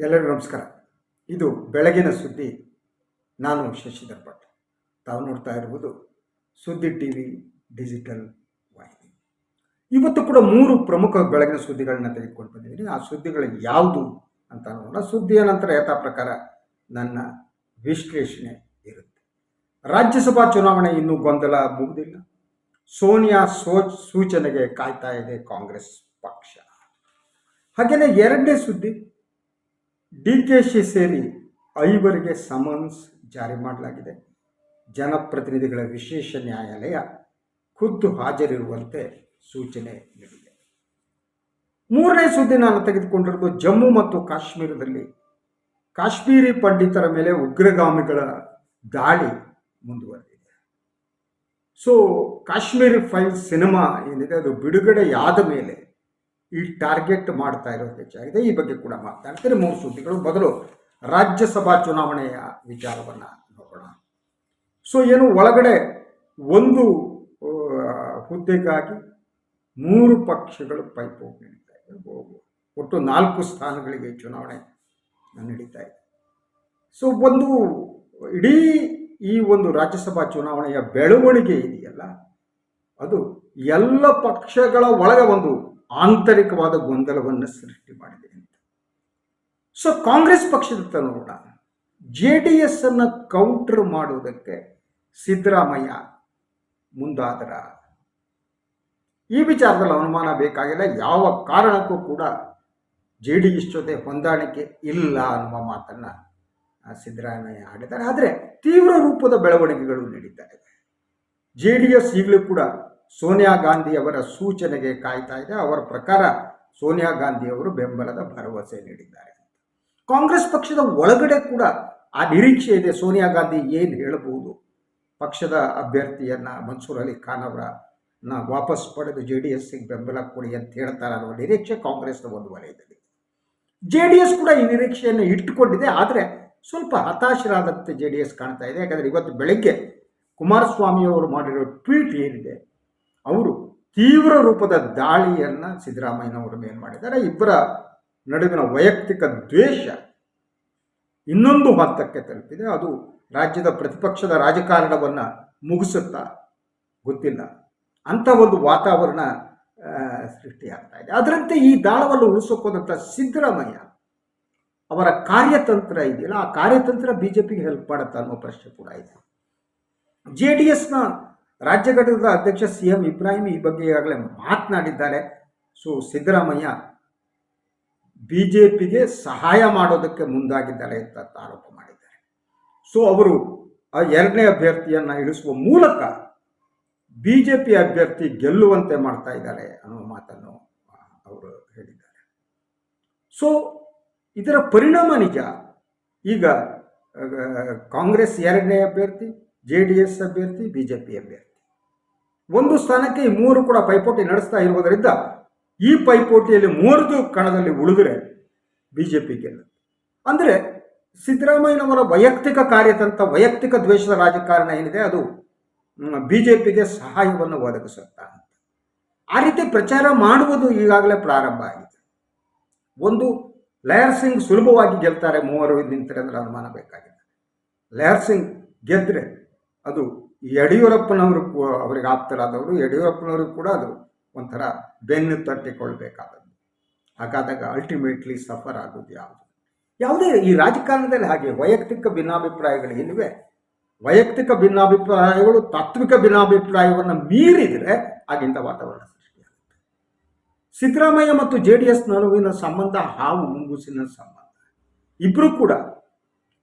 ಎಲ್ಲರಿಗೂ ನಮಸ್ಕಾರ. ಇದು ಬೆಳಗಿನ ಸುದ್ದಿ. ನಾನು ಶಶಿಧರ್ ಭಟ್. ತಾವು ನೋಡ್ತಾ ಇರುವುದು ಸುದ್ದಿ ಟಿವಿ ಡಿಜಿಟಲ್ ವಾಹಿನಿ. ಇವತ್ತು ಕೂಡ 3 ಪ್ರಮುಖ ಬೆಳಗಿನ ಸುದ್ದಿಗಳನ್ನ ತೆಗೆದುಕೊಂಡು ಬಂದಿದ್ದೀನಿ. ಆ ಸುದ್ದಿಗಳು ಯಾವುದು ಅಂತ ನೋಡೋಣ. ಸುದ್ದಿಯ ನಂತರ ಯಥಾ ಪ್ರಕಾರ ನನ್ನ ವಿಶ್ಲೇಷಣೆ ಇರುತ್ತೆ. ರಾಜ್ಯಸಭಾ ಚುನಾವಣೆ ಇನ್ನೂ ಗೊಂದಲ ಮುಗಿದಿಲ್ಲ. ಸೋನಿಯಾ ಸೂಚನೆಗೆ ಕಾಯ್ತಾ ಇದೆ ಕಾಂಗ್ರೆಸ್ ಪಕ್ಷ. ಹಾಗೆಯೇ ಎರಡನೇ ಸುದ್ದಿ, ಡಿಕೆಶಿ ಸೇರಿ 5 ಸಮನ್ಸ್ ಜಾರಿ ಮಾಡಲಾಗಿದೆ. ಜನಪ್ರತಿನಿಧಿಗಳ ವಿಶೇಷ ನ್ಯಾಯಾಲಯ ಖುದ್ದು ಹಾಜರಿರುವಂತೆ ಸೂಚನೆ ನೀಡಿದೆ. ಮೂರನೇ ಸುದ್ದಿ ನಾನು ತೆಗೆದುಕೊಂಡಿರುವುದು ಜಮ್ಮು ಮತ್ತು ಕಾಶ್ಮೀರದಲ್ಲಿ ಕಾಶ್ಮೀರಿ ಪಂಡಿತರ ಮೇಲೆ ಉಗ್ರಗಾಮಿಗಳ ದಾಳಿ ಮುಂದುವರೆದಿದೆ. ಸೊ ಕಾಶ್ಮೀರಿ ಫೈಲ್ಸ್ ಸಿನಿಮಾ ಏನಿದೆ ಅದು ಬಿಡುಗಡೆಯಾದ ಮೇಲೆ ಈ ಟಾರ್ಗೆಟ್ ಮಾಡ್ತಾ ಇರೋದು ಹೆಚ್ಚಾಗಿದೆ. ಈ ಬಗ್ಗೆ ಕೂಡ ಮಾತನಾಡ್ತಾರೆ. 3 ಸುದ್ದಿಗಳು. ಮೊದಲು ರಾಜ್ಯಸಭಾ ಚುನಾವಣೆಯ ವಿಚಾರವನ್ನು ನೋಡೋಣ. ಸೊ ಏನು ಒಳಗಡೆ ಒಂದು ಹುದ್ದೆಗಾಗಿ 3 ಪಕ್ಷಗಳು ಪೈಪೋಟಿ ನಡೀತಾ ಇದೆ. ಒಟ್ಟು 4 ಸ್ಥಾನಗಳಿಗೆ ಚುನಾವಣೆ ನಡೀತಾ ಇದೆ. ಸೊ ಒಂದು ಇಡೀ ಈ ಒಂದು ರಾಜ್ಯಸಭಾ ಚುನಾವಣೆಯ ಬೆಳವಣಿಗೆ ಇದೆಯಲ್ಲ, ಅದು ಎಲ್ಲ ಪಕ್ಷಗಳ ಒಳಗೆ ಒಂದು ಆಂತರಿಕವಾದ ಗೊಂದಲವನ್ನು ಸೃಷ್ಟಿ ಮಾಡಿದೆ ಅಂತ. ಸೊ ಕಾಂಗ್ರೆಸ್ ಪಕ್ಷದ ನೋಡೋಣ. JDS ಅನ್ನು ಕೌಂಟರ್ ಮಾಡುವುದಕ್ಕೆ ಸಿದ್ದರಾಮಯ್ಯ ಮುಂದಾದರ ಈ ವಿಚಾರದಲ್ಲಿ ಅನುಮಾನ ಬೇಕಾಗಿಲ್ಲ. ಯಾವ ಕಾರಣಕ್ಕೂ ಕೂಡ JDS ಜೊತೆ ಹೊಂದಾಣಿಕೆ ಇಲ್ಲ ಅನ್ನುವ ಮಾತನ್ನು ಸಿದ್ದರಾಮಯ್ಯ ಆಡಿದ್ದಾರೆ. ಆದರೆ ತೀವ್ರ ರೂಪದ ಬೆಳವಣಿಗೆಗಳು ನಡೀತಾ ಇದೆ. JDS ಈಗಲೂ ಕೂಡ ಸೋನಿಯಾ ಗಾಂಧಿ ಅವರ ಸೂಚನೆಗೆ ಕಾಯ್ತಾ ಇದೆ. ಅವರ ಪ್ರಕಾರ ಸೋನಿಯಾ ಗಾಂಧಿ ಅವರು ಬೆಂಬಲದ ಭರವಸೆ ನೀಡಿದ್ದಾರೆ. ಕಾಂಗ್ರೆಸ್ ಪಕ್ಷದ ಒಳಗಡೆ ಕೂಡ ಆ ನಿರೀಕ್ಷೆ ಇದೆ. ಸೋನಿಯಾ ಗಾಂಧಿ ಏನು ಹೇಳಬಹುದು, ಪಕ್ಷದ ಅಭ್ಯರ್ಥಿಯನ್ನ ಮನ್ಸೂರ್ ಅಲಿ ಖಾನ್ ಅವರನ್ನ ವಾಪಸ್ ಪಡೆದು JDSಗೆ ಬೆಂಬಲ ಕೊಡಿ ಅಂತ ಹೇಳ್ತಾರೆ ಅನ್ನುವ ನಿರೀಕ್ಷೆ ಕಾಂಗ್ರೆಸ್ನ ಒಂದು ವಲಯದಲ್ಲಿ. JDS ಕೂಡ ಈ ನಿರೀಕ್ಷೆಯನ್ನು ಇಟ್ಟುಕೊಂಡಿದೆ. ಆದರೆ ಸ್ವಲ್ಪ ಹತಾಶರಾದಂತೆ JDS ಕಾಣ್ತಾ ಇದೆ. ಯಾಕಂದರೆ ಇವತ್ತು ಬೆಳಗ್ಗೆ ಕುಮಾರಸ್ವಾಮಿ ಅವರು ಮಾಡಿರೋ ಟ್ವೀಟ್ ಏನಿದೆ, ಅವರು ತೀವ್ರ ರೂಪದ ದಾಳಿಯನ್ನು ಸಿದ್ದರಾಮಯ್ಯನವರ ಮೇಲೆ ಮಾಡಿದ್ದಾರೆ. ಇಬ್ಬರ ನಡುವಿನ ವೈಯಕ್ತಿಕ ದ್ವೇಷ ಇನ್ನೊಂದು ಹಂತಕ್ಕೆ ತಲುಪಿದೆ. ಅದು ರಾಜ್ಯದ ಪ್ರತಿಪಕ್ಷದ ರಾಜಕಾರಣವನ್ನು ಮುಗಿಸುತ್ತಾ ಗೊತ್ತಿಲ್ಲ ಅಂತ ಒಂದು ವಾತಾವರಣ ಸೃಷ್ಟಿಯಾಗ್ತಾ ಇದೆ. ಅದರಂತೆ ಈ ದಾಳವನ್ನು ಉಳಿಸೋಕೋದಂಥ ಸಿದ್ದರಾಮಯ್ಯ ಅವರ ಕಾರ್ಯತಂತ್ರ ಇದೆಯಲ್ಲ, ಆ ಕಾರ್ಯತಂತ್ರ BJPಗೆ ಹೆಲ್ಪ್ ಮಾಡುತ್ತಾ ಅನ್ನೋ ಪ್ರಶ್ನೆ ಕೂಡ ಇದೆ. JDSನ ರಾಜ್ಯ ಘಟಕದ ಅಧ್ಯಕ್ಷ CM ಇಬ್ರಾಹಿಂ ಈ ಬಗ್ಗೆ ಈಗಾಗಲೇ ಮಾತನಾಡಿದ್ದಾರೆ. ಸೊ ಸಿದ್ದರಾಮಯ್ಯ BJPಗೆ ಸಹಾಯ ಮಾಡೋದಕ್ಕೆ ಮುಂದಾಗಿದ್ದಾರೆ ಅಂತ ಆರೋಪ ಮಾಡಿದ್ದಾರೆ. ಸೊ ಅವರು ಆ 2ನೇ ಅಭ್ಯರ್ಥಿಯನ್ನು ಇಳಿಸುವ ಮೂಲಕ BJP ಅಭ್ಯರ್ಥಿ ಗೆಲ್ಲುವಂತೆ ಮಾಡ್ತಾ ಇದ್ದಾರೆ ಅನ್ನೋ ಮಾತನ್ನು ಅವರು ಹೇಳಿದ್ದಾರೆ. ಸೊ ಇದರ ಪರಿಣಾಮ ನಿಜ. ಈಗ ಕಾಂಗ್ರೆಸ್ 2ನೇ ಅಭ್ಯರ್ಥಿ, JDS ಅಭ್ಯರ್ಥಿ, BJP ಅಭ್ಯರ್ಥಿ, ಒಂದು ಸ್ಥಾನಕ್ಕೆ ಈ 3 ಕೂಡ ಪೈಪೋಟಿ ನಡೆಸ್ತಾ ಇರುವುದರಿಂದ ಈ ಪೈಪೋಟಿಯಲ್ಲಿ 3 ಕಣದಲ್ಲಿ ಉಳಿದರೆ BJP ಗೆಲ್ಲುತ್ತೆ. ಅಂದರೆ ಸಿದ್ದರಾಮಯ್ಯನವರ ವೈಯಕ್ತಿಕ ಕಾರ್ಯತಂತ್ರ, ವೈಯಕ್ತಿಕ ದ್ವೇಷದ ರಾಜಕಾರಣ ಏನಿದೆ ಅದು BJPಗೆ ಸಹಾಯವನ್ನು ಒದಗಿಸುತ್ತಾ ಅಂತ ಆ ರೀತಿ ಪ್ರಚಾರ ಮಾಡುವುದು ಈಗಾಗಲೇ ಪ್ರಾರಂಭ ಆಗಿದೆ. ಒಂದು ಲಯರ್ ಸಿಂಗ್ ಸುಲಭವಾಗಿ ಗೆಲ್ತಾರೆ, 3 ನಿಂತರೆ ಅಂದರೆ ಅನುಮಾನ ಬೇಕಾಗಿದೆ. ಲಯರ್ ಸಿಂಗ್ ಗೆದ್ದರೆ ಅದು ಯಡಿಯೂರಪ್ಪನವರು ಅವರಿಗೆ ಆಪ್ತರಾದವರು, ಯಡಿಯೂರಪ್ಪನವರು ಕೂಡ ಅದು ಒಂಥರ ಬೆನ್ನು ತಟ್ಟಿಕೊಳ್ಬೇಕಾದದ್ದು. ಹಾಗಾದಾಗ ಅಲ್ಟಿಮೇಟ್ಲಿ ಸಫರ್ ಆಗೋದು ಯಾವುದೇ ಈ ರಾಜಕಾರಣದಲ್ಲಿ ಹಾಗೆ ವೈಯಕ್ತಿಕ ಭಿನ್ನಾಭಿಪ್ರಾಯಗಳು ಏನಿವೆ, ವೈಯಕ್ತಿಕ ಭಿನ್ನಾಭಿಪ್ರಾಯಗಳು ತಾತ್ವಿಕ ಭಿನ್ನಾಭಿಪ್ರಾಯವನ್ನು ಮೀರಿದರೆ ಆಗಿಂತ ವಾತಾವರಣ ಸೃಷ್ಟಿಯಾಗುತ್ತೆ. ಸಿದ್ದರಾಮಯ್ಯ ಮತ್ತು JDS ನಡುವಿನ ಸಂಬಂಧ ಹಾವು ಮುಂಗುಸಿನ ಸಂಬಂಧ. ಇಬ್ಬರು ಕೂಡ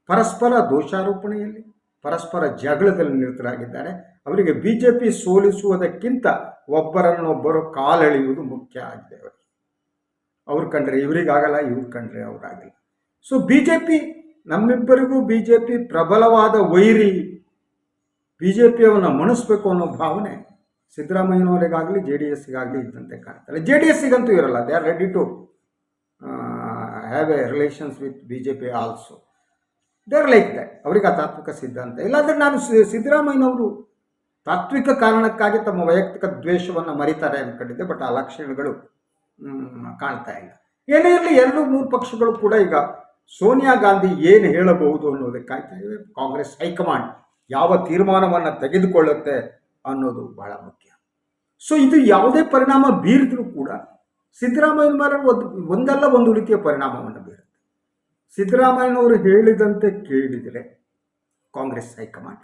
ಪರಸ್ಪರ ದೋಷಾರೋಪಣೆಯಲ್ಲಿ, ಪರಸ್ಪರ ಜಗಳದಲ್ಲಿ ನಿರತರಾಗಿದ್ದಾರೆ. ಅವರಿಗೆ BJP ಸೋಲಿಸುವುದಕ್ಕಿಂತ ಒಬ್ಬರನ್ನೊಬ್ಬರು ಕಾಲೆಳೆಯುವುದು ಮುಖ್ಯ ಆಗಿದೆ. ಅವ್ರು ಕಂಡ್ರೆ ಇವರಿಗಾಗಲ್ಲ, ಇವ್ರು ಕಂಡ್ರೆ ಅವರಾಗಲ್ಲ. ಸೊ BJP, ನಮ್ಮಿಬ್ಬರಿಗೂ BJP ಪ್ರಬಲವಾದ ವೈರಿ, BJPಯನ್ನು ಮಣಿಸ್ಬೇಕು ಅನ್ನೋ ಭಾವನೆ ಸಿದ್ದರಾಮಯ್ಯನವರಿಗಾಗಲಿ JDSಗಾಗಲಿ ಇದ್ದಂತೆ ಕಾಣ್ತಾರೆ. JDSಗಂತೂ ಇರಲ್ಲ. They are ready to have a relations with BJP also. They are like that. ಅವರಿಗೆ ಆ ತಾತ್ವಿಕ ಸಿದ್ಧಾಂತ ಇಲ್ಲಾಂದರೆ ನಾನು ಸಿದ್ದರಾಮಯ್ಯನವರು ತಾತ್ವಿಕ ಕಾರಣಕ್ಕಾಗಿ ತಮ್ಮ ವೈಯಕ್ತಿಕ ದ್ವೇಷವನ್ನು ಮರಿತಾರೆ ಅಂದ್ಕೊಂಡಿದ್ದೆ. ಬಟ್ ಆ ಲಕ್ಷಣಗಳು ಕಾಣ್ತಾ ಇಲ್ಲ. ಏನೇ ಇರಲಿ, 2-3 ಪಕ್ಷಗಳು ಕೂಡ ಈಗ ಸೋನಿಯಾ ಗಾಂಧಿ ಏನು ಹೇಳಬಹುದು ಅನ್ನೋದಕ್ಕಾಗಿ ಕಾಂಗ್ರೆಸ್ ಹೈಕಮಾಂಡ್ ಯಾವ ತೀರ್ಮಾನವನ್ನು ತೆಗೆದುಕೊಳ್ಳುತ್ತೆ ಅನ್ನೋದು ಬಹಳ ಮುಖ್ಯ. ಸೊ ಇದು ಯಾವುದೇ ಪರಿಣಾಮ ಬೀರಿದ್ರೂ ಕೂಡ ಸಿದ್ದರಾಮಯ್ಯನವರ ಒಂದಲ್ಲ ಒಂದು ರೀತಿಯ ಪರಿಣಾಮವನ್ನು ಬೀರುತ್ತೆ. ಸಿದ್ದರಾಮಯ್ಯನವರು ಹೇಳಿದಂತೆ ಕೇಳಿದರೆ ಕಾಂಗ್ರೆಸ್ ಹೈಕಮಾಂಡ್,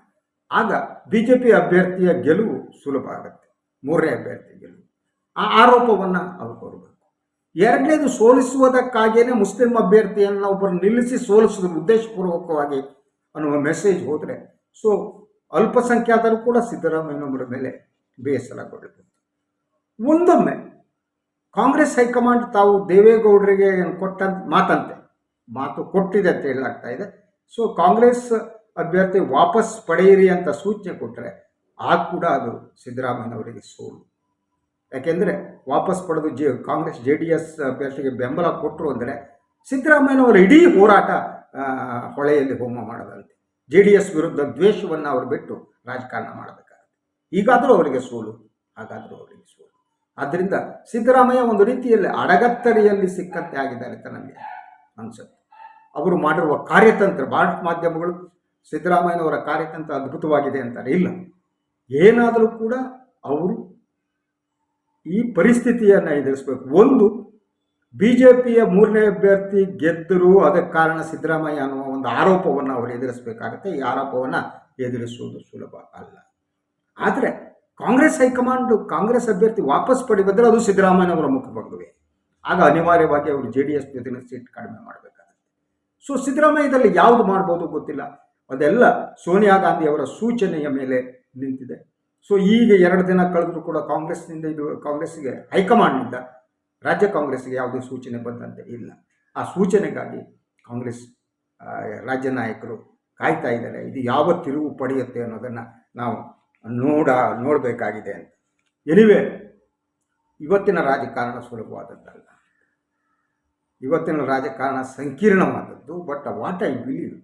ಆಗ ಬಿಜೆಪಿ ಅಭ್ಯರ್ಥಿಯ ಗೆಲುವು ಸುಲಭ ಆಗುತ್ತೆ. ಮೂರನೇ ಅಭ್ಯರ್ಥಿ ಗೆಲುವು, ಆ ಆರೋಪವನ್ನು ಅವರು ಕೊಡಬೇಕು. ಎರಡನೇದು, ಸೋಲಿಸುವುದಕ್ಕಾಗಿಯೇ ಮುಸ್ಲಿಂ ಅಭ್ಯರ್ಥಿಯನ್ನು ಒಬ್ಬರು ನಿಲ್ಲಿಸಿ ಸೋಲಿಸಿದ್ರು ಉದ್ದೇಶಪೂರ್ವಕವಾಗಿ ಅನ್ನುವ ಮೆಸೇಜ್ ಹೋದರೆ ಸೊ ಅಲ್ಪಸಂಖ್ಯಾತರು ಕೂಡ ಸಿದ್ದರಾಮಯ್ಯನವರ ಮೇಲೆ ಬೇಸರಗೊಳ್ಳಬೇಕು. ಒಂದೊಮ್ಮೆ ಕಾಂಗ್ರೆಸ್ ಹೈಕಮಾಂಡ್ ತಾವು ದೇವೇಗೌಡರಿಗೆ ಮಾತು ಕೊಟ್ಟಿದೆ ಅಂತ ಹೇಳಲಾಗ್ತಾ ಇದೆ. ಸೊ ಕಾಂಗ್ರೆಸ್ ಅಭ್ಯರ್ಥಿ ವಾಪಸ್ ಪಡೆಯಿರಿ ಅಂತ ಸೂಚನೆ ಕೊಟ್ಟರೆ ಆಗ ಕೂಡ ಅದು ಸಿದ್ದರಾಮಯ್ಯನವರಿಗೆ ಸೋಲು. ಯಾಕೆಂದರೆ ವಾಪಸ್ ಪಡೆದು ಕಾಂಗ್ರೆಸ್ JDS ಅಭ್ಯರ್ಥಿಗೆ ಬೆಂಬಲ ಕೊಟ್ಟರು ಅಂದರೆ ಸಿದ್ದರಾಮಯ್ಯನವರ ಇಡೀ ಹೋರಾಟ ಹೊಳೆಯಲ್ಲಿ ಹೋಮ ಮಾಡೋದಂತೆ. JDS ವಿರುದ್ಧ ದ್ವೇಷವನ್ನು ಅವರು ಬಿಟ್ಟು ರಾಜಕಾರಣ ಮಾಡಬೇಕಾಗುತ್ತೆ. ಈಗಾದರೂ ಅವರಿಗೆ ಸೋಲು, ಹಾಗಾದರೂ ಅವರಿಗೆ ಸೋಲು. ಆದ್ದರಿಂದ ಸಿದ್ದರಾಮಯ್ಯ ಒಂದು ರೀತಿಯಲ್ಲಿ ಅಡಗತ್ತರಿಯಲ್ಲಿ ಸಿಕ್ಕಂತೆ ಆಗಿದ್ದಾರೆ ಅಂತ ನಮಗೆ ಅನಿಸುತ್ತೆ. ಅವರು ಮಾಡಿರುವ ಕಾರ್ಯತಂತ್ರ, ಭಾರತ ಮಾಧ್ಯಮಗಳು ಸಿದ್ದರಾಮಯ್ಯನವರ ಕಾರ್ಯತಂತ್ರ ಅದ್ಭುತವಾಗಿದೆ ಅಂತಾರೆ. ಇಲ್ಲ, ಏನಾದರೂ ಕೂಡ ಅವರು ಈ ಪರಿಸ್ಥಿತಿಯನ್ನು ಎದುರಿಸಬೇಕು. ಒಂದು, BJPಯ ಮೂರನೇ ಅಭ್ಯರ್ಥಿ ಗೆದ್ದರು, ಅದಕ್ಕೆ ಕಾರಣ ಸಿದ್ದರಾಮಯ್ಯ ಅನ್ನುವ ಒಂದು ಆರೋಪವನ್ನು ಅವರು ಎದುರಿಸಬೇಕಾಗತ್ತೆ. ಈ ಆರೋಪವನ್ನು ಎದುರಿಸುವುದು ಸುಲಭ ಅಲ್ಲ. ಆದರೆ ಕಾಂಗ್ರೆಸ್ ಹೈಕಮಾಂಡ್ ಕಾಂಗ್ರೆಸ್ ಅಭ್ಯರ್ಥಿ ವಾಪಸ್ ಪಡಿಬೇಕಾದ್ರೆ ಅದು ಸಿದ್ದರಾಮಯ್ಯನವರ ಮುಖಭಂಗವೇ. ಆಗ ಅನಿವಾರ್ಯವಾಗಿ ಅವರು JDS ಜೊತೆಗೆ ಸೀಟ್ ಕಡಿಮೆ ಮಾಡಬೇಕಾಗುತ್ತೆ. ಸೊ ಸಿದ್ದರಾಮಯ್ಯದಲ್ಲಿ ಯಾವುದು ಮಾಡ್ಬೋದು ಗೊತ್ತಿಲ್ಲ. ಅದೆಲ್ಲ ಸೋನಿಯಾ ಗಾಂಧಿ ಅವರ ಸೂಚನೆಯ ಮೇಲೆ ನಿಂತಿದೆ. ಸೊ ಈಗ 2 ದಿನ ಕಳೆದರೂ ಕೂಡ ಕಾಂಗ್ರೆಸ್ಸಿಗೆ ಹೈಕಮಾಂಡ್ನಿಂದ ರಾಜ್ಯ ಕಾಂಗ್ರೆಸ್ಸಿಗೆ ಯಾವುದೇ ಸೂಚನೆ ಬಂದಂತೆ ಇಲ್ಲ. ಆ ಸೂಚನೆಗಾಗಿ ಕಾಂಗ್ರೆಸ್ ರಾಜ್ಯ ನಾಯಕರು ಕಾಯ್ತಾ ಇದ್ದಾರೆ. ಇದು ಯಾವ ತಿರುವು ಪಡೆಯುತ್ತೆ ಅನ್ನೋದನ್ನು ನಾವು ನೋಡಬೇಕಾಗಿದೆ ಅಂತ. ಎನಿವೆ, ಇವತ್ತಿನ ರಾಜಕಾರಣ ಸುಲಭವಾದದ್ದಲ್ಲ. ಇವತ್ತಿನ ರಾಜಕಾರಣ ಸಂಕೀರ್ಣವಾದದ್ದು. ಬಟ್ ವಾಟ್ ಐ ಬಿಲೀವ್,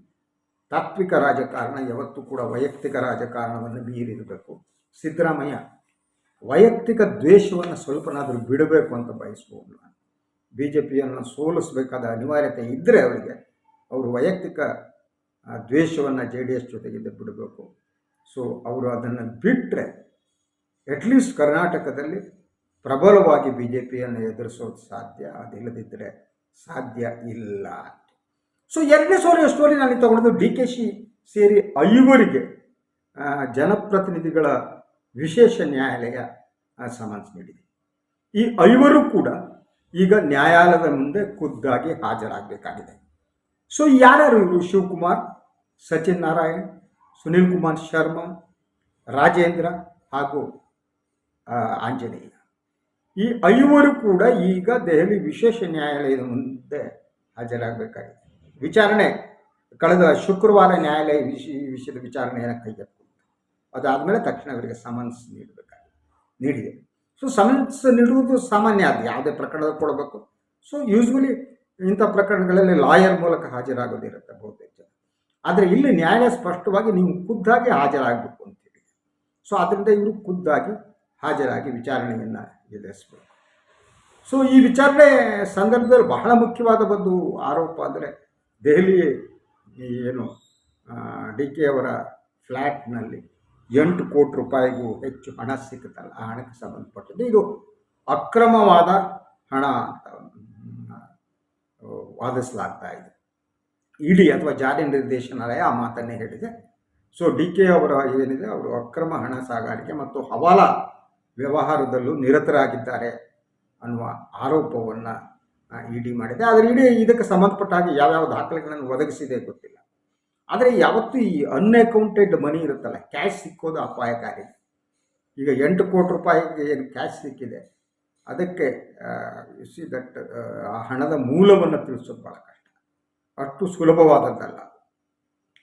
ತಾತ್ವಿಕ ರಾಜಕಾರಣ ಯಾವತ್ತೂ ಕೂಡ ವೈಯಕ್ತಿಕ ರಾಜಕಾರಣವನ್ನು ಮೀರಿರಬೇಕು. ಸಿದ್ದರಾಮಯ್ಯ ವೈಯಕ್ತಿಕ ದ್ವೇಷವನ್ನು ಸ್ವಲ್ಪನಾದರೂ ಬಿಡಬೇಕು ಅಂತ ಬಯಸುವುದು. BJPಯನ್ನು ಸೋಲಿಸಬೇಕಾದ ಅನಿವಾರ್ಯತೆ ಇದ್ದರೆ ಅವರು ವೈಯಕ್ತಿಕ ದ್ವೇಷವನ್ನು JDS ಜೊತೆಗಿಂದ ಬಿಡಬೇಕು. ಸೊ ಅವರು ಅದನ್ನು ಬಿಟ್ಟರೆ ಅಟ್ಲೀಸ್ಟ್ ಕರ್ನಾಟಕದಲ್ಲಿ ಪ್ರಬಲವಾಗಿ BJPಯನ್ನು ಎದುರಿಸೋದು ಸಾಧ್ಯ. ಅದಿಲ್ಲದಿದ್ದರೆ ಸಾಧ್ಯ ಇಲ್ಲ. ಸೊ ಎರಡನೇ ಸ್ಟೋರಿ ನಾನು ತಗೊಂಡು DKಶಿ ಸೇರಿ 5 ಜನಪ್ರತಿನಿಧಿಗಳ ವಿಶೇಷ ನ್ಯಾಯಾಲಯ ಸಮನ್ಸ್ ನೀಡಿದೆ. ಈ 5 ಕೂಡ ಈಗ ನ್ಯಾಯಾಲಯದ ಮುಂದೆ ಖುದ್ದಾಗಿ ಹಾಜರಾಗಬೇಕಾಗಿದೆ. ಸೊ ಯಾರ್ಯಾರು ಇವರು? ಶಿವಕುಮಾರ್, ಸಚಿನ್ ನಾರಾಯಣ್, ಸುನಿಲ್ ಕುಮಾರ್ ಶರ್ಮಾ, ರಾಜೇಂದ್ರ ಹಾಗೂ ಆಂಜನೇಯ. ಈ 5 ಕೂಡ ಈಗ ದೆಹಲಿ ವಿಶೇಷ ನ್ಯಾಯಾಲಯದ ಮುಂದೆ ಹಾಜರಾಗಬೇಕಾಗಿದೆ. ವಿಚಾರಣೆ ಕಳೆದ ಶುಕ್ರವಾರ ನ್ಯಾಯಾಲಯ ಈ ವಿಷಯದ ವಿಚಾರಣೆಯನ್ನು ಕೈಗೆತ್ತಿಕೊಂಡಿತು. ಅದಾದಮೇಲೆ ತಕ್ಷಣ ಅವರಿಗೆ ಸಮನ್ಸ್ ನೀಡಿದೆ. ಸೊ ಸಮನ್ಸ್ ನೀಡುವುದು ಸಾಮಾನ್ಯ, ಅದು ಯಾವುದೇ ಪ್ರಕರಣದ ಕೊಡಬೇಕು. ಸೊ ಯೂಶ್ವಲಿ ಇಂಥ ಪ್ರಕರಣಗಳಲ್ಲಿ ಲಾಯರ್ ಮೂಲಕ ಹಾಜರಾಗೋದಿರುತ್ತೆ ಬಹುತೇಕ ಜನ. ಆದರೆ ಇಲ್ಲಿ ನ್ಯಾಯಾಲಯ ಸ್ಪಷ್ಟವಾಗಿ ನೀವು ಖುದ್ದಾಗಿ ಹಾಜರಾಗಬೇಕು ಅಂತೇಳಿ. ಸೊ ಆದ್ದರಿಂದ ಇವರು ಖುದ್ದಾಗಿ ಹಾಜರಾಗಿ ವಿಚಾರಣೆಯನ್ನು ಎದುರಿಸಬೇಕು. ಸೊ ಈ ವಿಚಾರಣೆ ಸಂದರ್ಭದಲ್ಲಿ ಬಹಳ ಮುಖ್ಯವಾದ ಒಂದು ಆರೋಪ ಅಂದರೆ ದೆಹಲಿ ಏನು DK ಅವರ ಫ್ಲ್ಯಾಟ್ನಲ್ಲಿ 8 ಕೋಟಿ ರೂಪಾಯಿಗೂ ಹೆಚ್ಚು ಹಣ ಸಿಕ್ಕುತ್ತಲ್ಲ, ಆ ಹಣಕ್ಕೆ ಸಂಬಂಧಪಟ್ಟದ್ದು ಇದು ಅಕ್ರಮವಾದ ಹಣ ಅಂತ ವಾದಿಸಲಾಗ್ತಾ ಇದೆ. ED ಅಥವಾ ಜಾರಿ ನಿರ್ದೇಶನಾಲಯ ಆ ಮಾತನ್ನೇ ಹೇಳಿದೆ. ಸೊ DK ಅವರ ಏನಿದೆ, ಅವರು ಅಕ್ರಮ ಹಣ ಸಾಗಾಣಿಕೆ ಮತ್ತು ಹವಾಲಾ ವ್ಯವಹಾರದಲ್ಲೂ ನಿರತರಾಗಿದ್ದಾರೆ ಅನ್ನುವ ಆರೋಪವನ್ನು ED ಮಾಡಿದೆ. ಆದರೆ ED ಇದಕ್ಕೆ ಸಂಬಂಧಪಟ್ಟ ಹಾಗೆ ಯಾವ್ಯಾವ ದಾಖಲೆಗಳನ್ನು ಒದಗಿಸಿದೆ ಗೊತ್ತಿಲ್ಲ. ಆದರೆ ಯಾವತ್ತೂ ಈ ಅನ್ಅಕೌಂಟೆಡ್ ಮನಿ ಇರುತ್ತಲ್ಲ, ಕ್ಯಾಶ್ ಸಿಕ್ಕೋದು ಅಪಾಯಕಾರಿ. ಈಗ 8 ಕೋಟಿ ರೂಪಾಯಿಗೆ ಏನು ಕ್ಯಾಶ್ ಸಿಕ್ಕಿದೆ, ಅದಕ್ಕೆ ಆ ಹಣದ ಮೂಲವನ್ನು ತಿಳಿಸೋದು ಭಾಳ ಕಷ್ಟ, ಅಷ್ಟು ಸುಲಭವಾದದ್ದಲ್ಲ.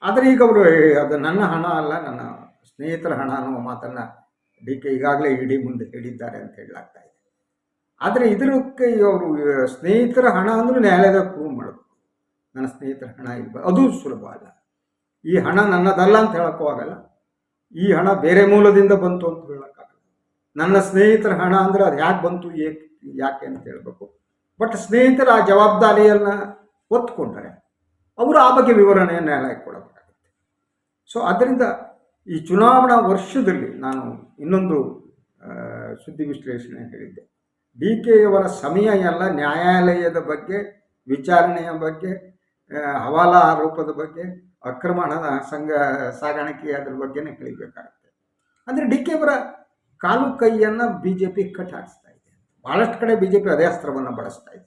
ಆದರೆ ಈಗ ಅವರು ಅದು ನನ್ನ ಹಣ ಅಲ್ಲ, ನನ್ನ ಸ್ನೇಹಿತರ ಹಣ ಅನ್ನುವ ಮಾತನ್ನು DK ಈಗಾಗಲೇ ED ಮುಂದೆ ಹೇಳಿದ್ದಾರೆ ಅಂತ ಹೇಳಲಾಗ್ತಾ ಇದೆ. ಆದರೆ ಇದಕ್ಕೆ ಅವರು ಸ್ನೇಹಿತರ ಹಣ ಅಂದರೂ ನ್ಯಾಯಾಲಯದ ಪ್ರೂವ್ ಮಾಡಬೇಕು. ನನ್ನ ಸ್ನೇಹಿತರ ಹಣ ಇಲ್ಲ, ಅದು ಸುಲಭ ಅಲ್ಲ. ಈ ಹಣ ನನ್ನದಲ್ಲ ಅಂತ ಹೇಳೋಕ್ಕೂ ಆಗಲ್ಲ, ಈ ಹಣ ಬೇರೆ ಮೂಲದಿಂದ ಬಂತು ಅಂತ ಹೇಳೋಕ್ಕಾಗಲ್ಲ. ನನ್ನ ಸ್ನೇಹಿತರ ಹಣ ಅಂದರೆ ಅದು ಯಾಕೆ ಬಂತು, ಯಾಕೆ ಅಂತ ಹೇಳಬೇಕು. ಬಟ್ ಸ್ನೇಹಿತರ ಆ ಜವಾಬ್ದಾರಿಯನ್ನು ಒತ್ಕೊಂಡರೆ ಅವರು ಆ ಬಗ್ಗೆ ವಿವರಣೆಯನ್ನು ನ್ಯಾಯಾಲಯಕ್ಕೆ ಕೊಡಬೇಕಾಗುತ್ತೆ. ಸೊ ಆದ್ದರಿಂದ ಈ ಚುನಾವಣಾ ವರ್ಷದಲ್ಲಿ ನಾನು ಇನ್ನೊಂದು ಸುದ್ದಿ ವಿಶ್ಲೇಷಣೆ ಹೇಳಿದ್ದೆ. DKಯವರ ಸಮಯ ಎಲ್ಲ ನ್ಯಾಯಾಲಯದ ಬಗ್ಗೆ, ವಿಚಾರಣೆಯ ಬಗ್ಗೆ, ಹವಾಲಾ ಆರೋಪದ ಬಗ್ಗೆ, ಅಕ್ರಮ ಹಣದ ಸಾಗಾಣಿಕೆ ಅದ್ರ ಬಗ್ಗೆನೇ ಕಳಿಬೇಕಾಗುತ್ತೆ. ಅಂದರೆ DKಯವರ ಕಾಲು ಕೈಯನ್ನು BJP ಕಟ್ ಹಾಕಿಸ್ತಾ ಇದೆ. ಭಾಳಷ್ಟು ಕಡೆ BJP ಅದೇ ಅಸ್ತ್ರವನ್ನು ಬಳಸ್ತಾ ಇದೆ.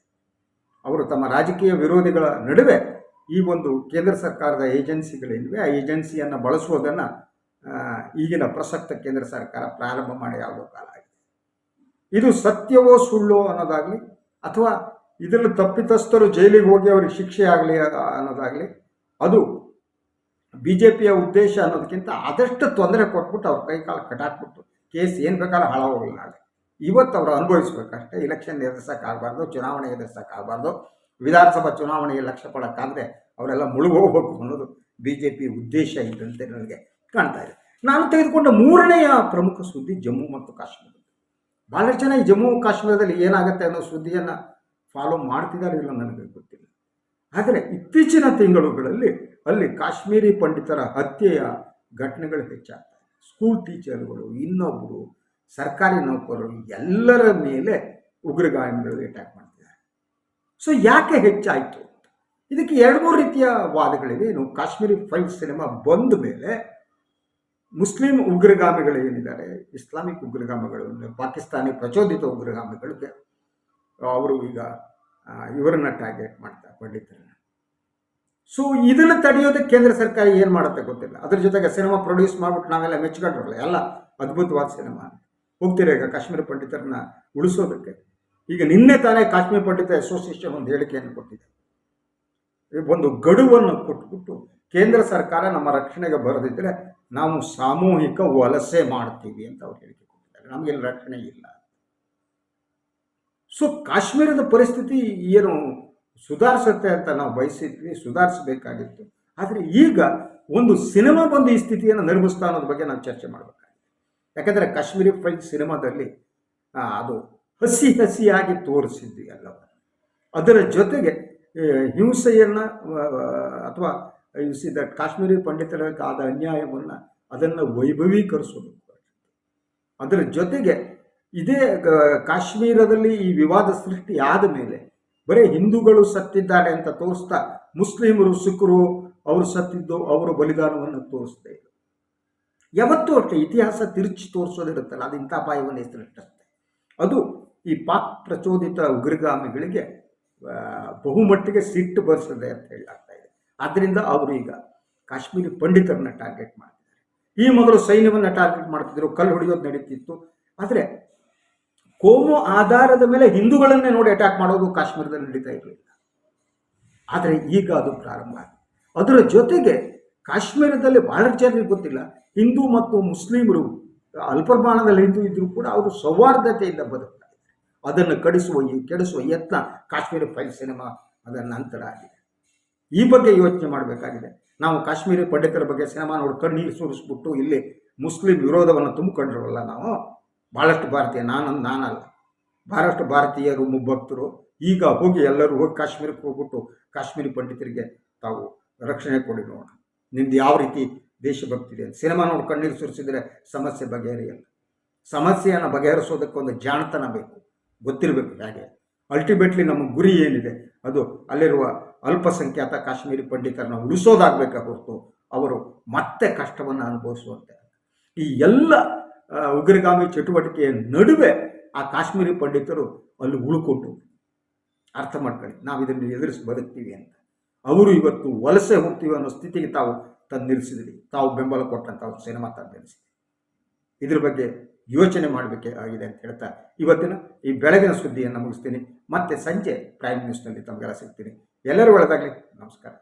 ಅವರು ತಮ್ಮ ರಾಜಕೀಯ ವಿರೋಧಿಗಳ ನಡುವೆ ಈ ಒಂದು ಕೇಂದ್ರ ಸರ್ಕಾರದ ಏಜೆನ್ಸಿಗಳೇನಿವೆ ಆ ಏಜೆನ್ಸಿಯನ್ನು ಬಳಸುವುದನ್ನು ಈಗಿನ ಪ್ರಸಕ್ತ ಕೇಂದ್ರ ಸರ್ಕಾರ ಪ್ರಾರಂಭ ಮಾಡಿ ಯಾವುದೋ ಕಾಲ ಆಗಿದೆ. ಇದು ಸತ್ಯವೋ ಸುಳ್ಳೋ ಅನ್ನೋದಾಗಲಿ ಅಥವಾ ಇದರಲ್ಲಿ ತಪ್ಪಿತಸ್ಥರು ಜೈಲಿಗೆ ಹೋಗಿ ಅವರಿಗೆ ಶಿಕ್ಷೆ ಆಗಲಿ ಅನ್ನೋದಾಗಲಿ ಅದು BJPಯ ಉದ್ದೇಶ ಅನ್ನೋದಕ್ಕಿಂತ ಆದಷ್ಟು ತೊಂದರೆ ಕೊಟ್ಬಿಟ್ಟು ಅವ್ರ ಕೈ ಕಾಲು ಕಟ್ಟಾಕ್ಬಿಟ್ಟು ಕೇಸ್ ಏನು ಬೇಕಾದ್ರೂ ಹಾಳಾಗೋಗಿಲ್ಲ. ನಾಳೆ ಇವತ್ತು ಅವರು ಅನುಭವಿಸ್ಬೇಕಷ್ಟೇ. ಇಲೆಕ್ಷನ್ ಎದುರಿಸೋಕ್ಕಾಗಬಾರ್ದು, ಚುನಾವಣೆ ಎದುರಿಸೋಕ್ಕಾಗಬಾರ್ದು. ವಿಧಾನಸಭಾ ಚುನಾವಣೆಗೆ ಲಕ್ಷ್ಯ ಕೊಡೋಕ್ಕಾಗದೆ ಅವರೆಲ್ಲ ಮುಳುಗೋಗ್ಬೇಕು ಅನ್ನೋದು BJP ಉದ್ದೇಶ ಇದ್ದಂತೆ ನನಗೆ ಕಾಣ್ತಾ ಇದೆ. ನಾನು ತೆಗೆದುಕೊಂಡ ಮೂರನೆಯ ಪ್ರಮುಖ ಸುದ್ದಿ ಜಮ್ಮು ಮತ್ತು ಕಾಶ್ಮೀರ. ಭಾಳಷ್ಟು ಜನ ಈ ಜಮ್ಮು ಕಾಶ್ಮೀರದಲ್ಲಿ ಏನಾಗುತ್ತೆ ಅನ್ನೋ ಸುದ್ದಿಯನ್ನು ಫಾಲೋ ಮಾಡ್ತಿದ್ದಾರೆ ಇಲ್ಲ ನನಗೆ ಗೊತ್ತಿಲ್ಲ. ಆದರೆ ಇತ್ತೀಚಿನ ತಿಂಗಳುಗಳಲ್ಲಿ ಅಲ್ಲಿ ಕಾಶ್ಮೀರಿ ಪಂಡಿತರ ಹತ್ಯೆಯ ಘಟನೆಗಳು ಹೆಚ್ಚಾಗ್ತವೆ. ಸ್ಕೂಲ್ ಟೀಚರ್ಗಳು, ಇನ್ನೊಬ್ಬರು, ಸರ್ಕಾರಿ ನೌಕರರು ಎಲ್ಲರ ಮೇಲೆ ಉಗ್ರಗಾಮಿಗಳು ಅಟ್ಯಾಕ್ ಮಾಡ್ತಿದ್ದಾರೆ. ಸೊ ಯಾಕೆ ಹೆಚ್ಚಾಯಿತು? ಇದಕ್ಕೆ 2-3 ರೀತಿಯ ವಾದಗಳಿವೆ. ಇನ್ನು ಕಾಶ್ಮೀರಿ ಫೈಲ್ಸ್ ಸಿನಿಮಾ ಬಂದ ಮೇಲೆ ಮುಸ್ಲಿಂ ಉಗ್ರಗಾಮಿಗಳು ಏನಿದ್ದಾರೆ, ಇಸ್ಲಾಮಿಕ್ ಉಗ್ರಗಾಮಿಗಳು, ಪಾಕಿಸ್ತಾನಿ ಪ್ರಚೋದಿತ ಉಗ್ರಗಾಮಿಗಳಿಗೆ ಅವರು ಈಗ ಇವರನ್ನು ಟಾರ್ಗೆಟ್ ಮಾಡ್ತಾರೆ, ಪಂಡಿತರನ್ನು. ಸೊ ಇದನ್ನು ತಡೆಯೋದಕ್ಕೆ ಕೇಂದ್ರ ಸರ್ಕಾರ ಏನು ಮಾಡುತ್ತೆ ಗೊತ್ತಿಲ್ಲ. ಅದ್ರ ಜೊತೆಗೆ ಸಿನಿಮಾ ಪ್ರೊಡ್ಯೂಸ್ ಮಾಡಿಬಿಟ್ಟು ನಾವೆಲ್ಲ ಮೆಚ್ಕೊಂಡ್ರಲ್ಲ, ಎಲ್ಲ ಅದ್ಭುತವಾದ ಸಿನಿಮಾ ಹೋಗ್ತೀರಾ ಈಗ ಕಾಶ್ಮೀರ ಪಂಡಿತರನ್ನ ಉಳಿಸೋದಕ್ಕೆ. ಈಗ ನಿನ್ನೆ ತಾನೇ ಕಾಶ್ಮೀರ ಪಂಡಿತ ಅಸೋಸಿಯೇಷನ್ ಒಂದು ಹೇಳಿಕೆಯನ್ನು ಕೊಟ್ಟಿದೆ. ಒಂದು ಗಡುವನ್ನು ಕೊಟ್ಬಿಟ್ಟು ಕೇಂದ್ರ ಸರ್ಕಾರ ನಮ್ಮ ರಕ್ಷಣೆಗೆ ಬರದಿದ್ದರೆ ನಾವು ಸಾಮೂಹಿಕ ವಲಸೆ ಮಾಡ್ತೀವಿ ಅಂತ ಅವ್ರು ಹೇಳಿಕೆ ಕೊಟ್ಟಿದ್ದಾರೆ. ನಮಗೆಲ್ಲ ರಕ್ಷಣೆ ಇಲ್ಲ. ಸೊ ಕಾಶ್ಮೀರದ ಪರಿಸ್ಥಿತಿ ಏನು ಸುಧಾರಿಸುತ್ತೆ ಅಂತ ನಾವು ಬಯಸಿದ್ವಿ, ಸುಧಾರಿಸಬೇಕಾಗಿತ್ತು. ಆದರೆ ಈಗ ಒಂದು ಸಿನಿಮಾ ಬಂದು ಈ ಸ್ಥಿತಿಯನ್ನು ನಿರ್ಮಿಸ್ತಾ ಅನ್ನೋದ್ರ ಬಗ್ಗೆ ನಾವು ಚರ್ಚೆ ಮಾಡಬೇಕಾಗಿದೆ. ಯಾಕಂದರೆ ಕಾಶ್ಮೀರಿ ಫೈಲ್ ಸಿನಿಮಾದಲ್ಲಿ ಅದು ಹಸಿಯಾಗಿ ತೋರಿಸಿದ್ವಿ ಎಲ್ಲವ. ಅದರ ಜೊತೆಗೆ ಹಿಂಸೆಯನ್ನು ಅಥವಾ ಕಾಶ್ಮೀರಿ ಪಂಡಿತರಿಗೆ ಆದ ಅನ್ಯಾಯವನ್ನು ಅದನ್ನು ವೈಭವೀಕರಿಸೋದು. ಅದರ ಜೊತೆಗೆ ಇದೇ ಕಾಶ್ಮೀರದಲ್ಲಿ ಈ ವಿವಾದ ಸೃಷ್ಟಿ ಆದ ಮೇಲೆ ಬರೀ ಹಿಂದೂಗಳು ಸತ್ತಿದ್ದಾರೆ ಅಂತ ತೋರಿಸ್ತಾ ಮುಸ್ಲಿಮರು, ಸಿಖ್ರು ಅವರು ಸತ್ತಿದ್ದು ಅವರ ಬಲಿದಾನವನ್ನು ತೋರಿಸ್ತಾ ಇದ್ರು. ಯಾವತ್ತೂ ಅಷ್ಟೇ ಇತಿಹಾಸ ತಿರುಚಿ ತೋರಿಸೋದಿರುತ್ತಲ್ಲ, ಅದು ಇಂಥ ಅಪಾಯವನ್ನು ಹೆಸರಿಟ್ಟುತ್ತೆ. ಅದು ಈ ಪಾಕ್ ಪ್ರಚೋದಿತ ಉಗ್ರಗಾಮಿಗಳಿಗೆ ಬಹುಮಟ್ಟಿಗೆ ಸಿಟ್ಟು ಬರೆಸದೆ ಅಂತ ಹೇಳಲಾಗ್ತಾ ಇದೆ. ಆದ್ದರಿಂದ ಅವರು ಈಗ ಕಾಶ್ಮೀರಿ ಪಂಡಿತರನ್ನ ಟಾರ್ಗೆಟ್ ಮಾಡ್ತಿದ್ದಾರೆ. ಈ ಮೊದಲು ಸೈನ್ಯವನ್ನು ಟಾರ್ಗೆಟ್ ಮಾಡ್ತಿದ್ರು, ಕಲ್ಲು ಹೊಡೆಯೋದು ನಡೀತಿತ್ತು. ಆದರೆ ಕೋಮು ಆಧಾರದ ಮೇಲೆ ಹಿಂದೂಗಳನ್ನೇ ನೋಡಿ ಅಟ್ಯಾಕ್ ಮಾಡೋದು ಕಾಶ್ಮೀರದಲ್ಲಿ ನಡೀತಾ ಇರಲಿಲ್ಲ. ಆದರೆ ಈಗ ಅದು ಪ್ರಾರಂಭ ಆಗಿದೆ. ಅದರ ಜೊತೆಗೆ ಕಾಶ್ಮೀರದಲ್ಲಿ ಬಹಳಷ್ಟು ಜನರಿಗೆ ಗೊತ್ತಿಲ್ಲ, ಹಿಂದೂ ಮತ್ತು ಮುಸ್ಲಿಮರು ಅಲ್ಪ ಪ್ರಮಾಣದಲ್ಲಿ ಹಿಂದೂ ಇದ್ದರೂ ಕೂಡ ಅವರು ಸೌಹಾರ್ದತೆಯಿಂದ ಬದುಕ್ತಾ ಇದ್ದಾರೆ. ಅದನ್ನು ಕೆಡಿಸುವ ಯತ್ನ ಕಾಶ್ಮೀರಿ ಫೈಲ್ ಸಿನಿಮಾ ಅದರ ನಂತರ ಆಗಿದೆ. ಈ ಬಗ್ಗೆ ಯೋಚನೆ ಮಾಡಬೇಕಾಗಿದೆ. ನಾವು ಕಾಶ್ಮೀರಿ ಪಂಡಿತರ ಬಗ್ಗೆ ಸಿನಿಮಾ ನೋಡಿ ಕಣ್ಣೀರು ಸುರಿಸ್ಬಿಟ್ಟು ಇಲ್ಲಿ ಮುಸ್ಲಿಂ ವಿರೋಧವನ್ನು ತುಂಬಿಕೊಂಡ್ರವಲ್ಲ ನಾವು. ಭಾಳಷ್ಟು ಭಾರತೀಯ, ನಾನಲ್ಲ, ಭಾಳಷ್ಟು ಭಾರತೀಯರು ಮುಭಕ್ತರು ಈಗ ಹೋಗಿ ಎಲ್ಲರೂ ಹೋಗಿ ಕಾಶ್ಮೀರಕ್ಕೆ ಹೋಗ್ಬಿಟ್ಟು ಕಾಶ್ಮೀರಿ ಪಂಡಿತರಿಗೆ ತಾವು ರಕ್ಷಣೆ ಕೊಡಿ ನೋಡೋಣ, ನಿಮ್ದು ಯಾವ ರೀತಿ ದೇಶಭಕ್ತಿ ಇದೆ ಅಂತ ಸಿನಿಮಾ ನೋಡಿ ಕಣ್ಣೀರು ಸುರಿಸಿದರೆ ಸಮಸ್ಯೆ ಬಗೆಹರಿಯಲ್ಲ. ಸಮಸ್ಯೆಯನ್ನು ಬಗೆಹರಿಸೋದಕ್ಕೆ ಒಂದು ಜಾಣತನ ಬೇಕು, ಗೊತ್ತಿರಬೇಕು. ಹೇಗೆ ಅಲ್ಟಿಮೇಟ್ಲಿ ನಮ್ಮ ಗುರಿ ಏನಿದೆ ಅದು ಅಲ್ಲಿರುವ ಅಲ್ಪಸಂಖ್ಯಾತ ಕಾಶ್ಮೀರಿ ಪಂಡಿತರನ್ನ ಉಳಿಸೋದಾಗಬೇಕಾ ಹೊರತು ಅವರು ಮತ್ತೆ ಕಷ್ಟವನ್ನು ಅನುಭವಿಸುವಂತೆ. ಈ ಎಲ್ಲ ಉಗ್ರಗಾಮಿ ಚಟುವಟಿಕೆಯ ನಡುವೆ ಆ ಕಾಶ್ಮೀರಿ ಪಂಡಿತರು ಅಲ್ಲಿ ಉಳ್ಕೊಂಡು ಅರ್ಥ ಮಾಡ್ಕೊಳ್ಳಿ, ನಾವು ಇದನ್ನು ಎದುರಿಸಿ ಬದುಕ್ತೀವಿ ಅಂತ. ಅವರು ಇವತ್ತು ವಲಸೆ ಹೋಗ್ತೀವಿ ಅನ್ನೋ ಸ್ಥಿತಿಗೆ ತಾವು ತಂದು ನಿಲ್ಲಿಸಿದ್ರಿ, ತಾವು ಬೆಂಬಲ ಕೊಟ್ಟಂತ ಅವ್ರ ಸಿನಿಮಾ ತಂದು ನಿಲ್ಲಿಸಿದ್ರಿ. ಇದ್ರ ಬಗ್ಗೆ ಯೋಚನೆ ಮಾಡಬೇಕಾಗಿದೆ ಅಂತ ಹೇಳ್ತಾ ಇವತ್ತಿನ ಈ ಬೆಳಗಿನ ಸುದ್ದಿಯನ್ನು ಮುಗಿಸ್ತೀನಿ. ಮತ್ತೆ ಸಂಜೆ ಪ್ರೈಮ್ ನ್ಯೂಸ್ನಲ್ಲಿ ತಮಗೆಲ್ಲ ಸಿಗ್ತೀನಿ. ಎಲ್ಲರೂ ಒಳ್ಳೆದಾಗಲಿ. ನಮಸ್ಕಾರ.